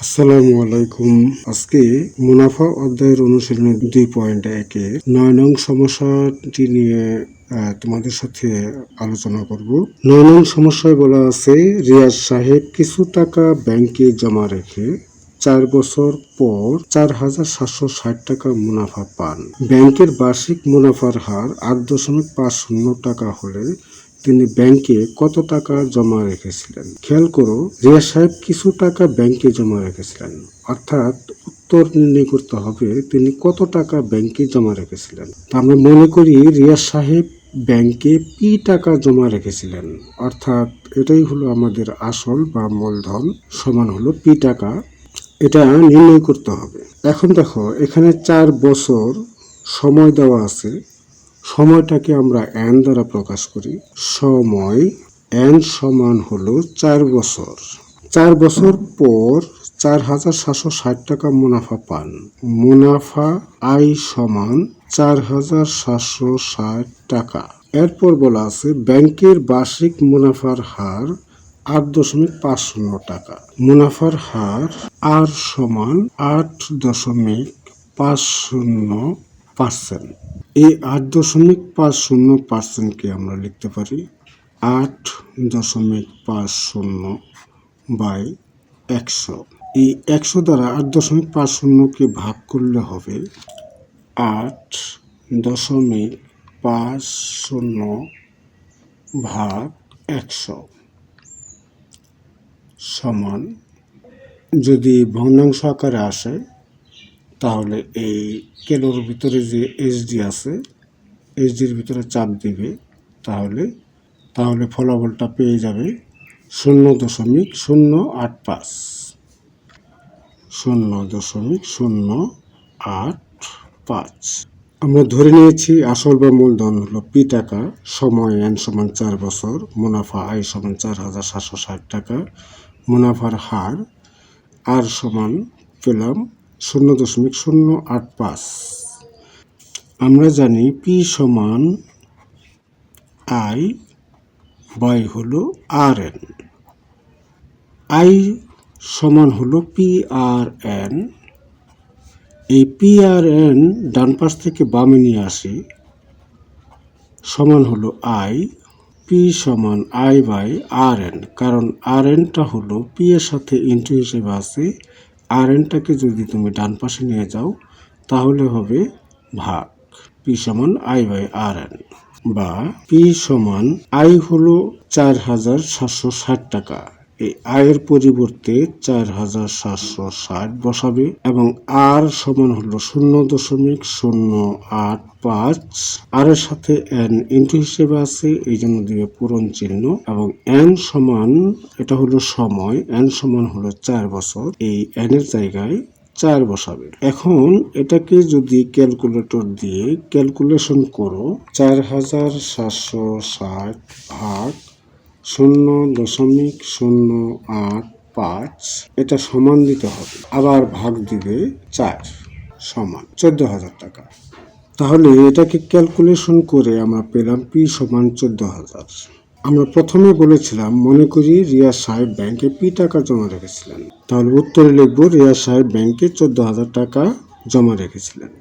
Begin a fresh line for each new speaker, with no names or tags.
আসসালামু আলাইকুম। আজকে মুনাফা অধ্যায়ের অনুশীলনী 2.1 9 নং সমস্যাটি নিয়ে তোমাদের সাথে আলোচনা করব। 9 নং সমস্যায় বলা আছে, রিয়াজ সাহেব কিছু টাকা ব্যাংকে জমা রেখে 4 বছর পর 4,760 টাকা মুনাফা পান। ব্যাংকের বার্ষিক মুনাফার হার 8.50 টাকা হলে তিনি ব্যাংকে কত টাকা জমা রেখেছিলেন? খেয়াল করো, রিয়াজ সাহেব কিছু টাকা ব্যাংকে জমা রেখেছিলেন, অর্থাৎ উত্তর নির্ণয় করতে হবে তিনি কত টাকা ব্যাংকে জমা রেখেছিলেন। তা আমরা মনে করি রিয়াজ সাহেব ব্যাংকে পি টাকা জমা রেখেছিলেন, অর্থাৎ এটাই হলো আমাদের আসল বা মূলধন সমান হলো পি টাকা। এটা নির্ণয় করতে হবে। এখন দেখো, এখানে 4 বছর সময় দেওয়া আছে। সময়টাকে আমরা এন দ্বারা প্রকাশ করি। সময় এন সমান হলো 4 বছর। 4 বছর পর 4,760 টাকা মুনাফা পান। মুনাফা আই সমান 4,760 টাকা। এরপর বলা আছে ব্যাংকের বার্ষিক মুনাফার হার 8.50 টাকা। মুনাফার হার আর সমান 8.50%। এই 8.50%কে আমরা লিখতে পারি 8.50/100। এই 100 দ্বারা 8.50কে ভাগ করলে হবে 8.50/100 সমান, যদি ভগ্নাংশ আকারে আসে তাহলে এই কেলোর ভিতরে যে এইচডি আছে, এইচডির ভিতরে চাপ দিবে, তাহলে ফলাফলটা পেয়ে যাবে 0.085। 0.085। আমরা ধরে নিয়েছি আসল বা মূলধন হলো পি টাকা, সময় এন সমান 4 বছর, মুনাফা আই সমান 4,760 টাকা, মুনাফার হার আর সমান পেলাম 0.085। আমরা জানি পি সমান আই বাই হলো আর এন। আই সমান হলো পি আর এন। এই পি আর এন ডান পাশ থেকে বামে নিয়ে আসি, সমান হলো আই। পি সমান আই বাই আর এন, কারণ আর এনটা হলো পি এর সাথে ইন্টু হিসেবে আছে। আর এনটাকে যদি তুমি ডান পাশে নিয়ে যাও তাহলে হবে ভাগ। পি সমান আই বাই আর এন, বা পি সমান আই হলো 4,760 টাকা। এই আয়ের পরিবর্তে 4,760 বসাবে এবং আর সমান হলো 0.085। আর এর সাথে এন ইন্টু হিসেবে আছে, এই জন্য দিবে পূরণ চিহ্ন, এবং এন সমান, এটা হলো সময়, এন সমান হলো 4 বছর। এই এন এর জায়গায় 4 বসাবে। এখন এটাকে যদি ক্যালকুলেটর দিয়ে ক্যালকুলেশন করো, 4,760 ভাগ 0.085, এটা সমান দিতে হবে, আবার ভাগ দিবে 4, সমান 14,000 টাকা। তাহলে এটাকে ক্যালকুলেশন করে আমরা পেলাম পি সমান 14,000। আমরা প্রথমে বলেছিলাম মনে করি রিয়াজ সাহেব ব্যাংকে পি টাকা জমা রেখেছিলেন, তাহলে উত্তরে লিখব রিয়াজ সাহেব ব্যাংকে 14,000 টাকা জমা রেখেছিলেন।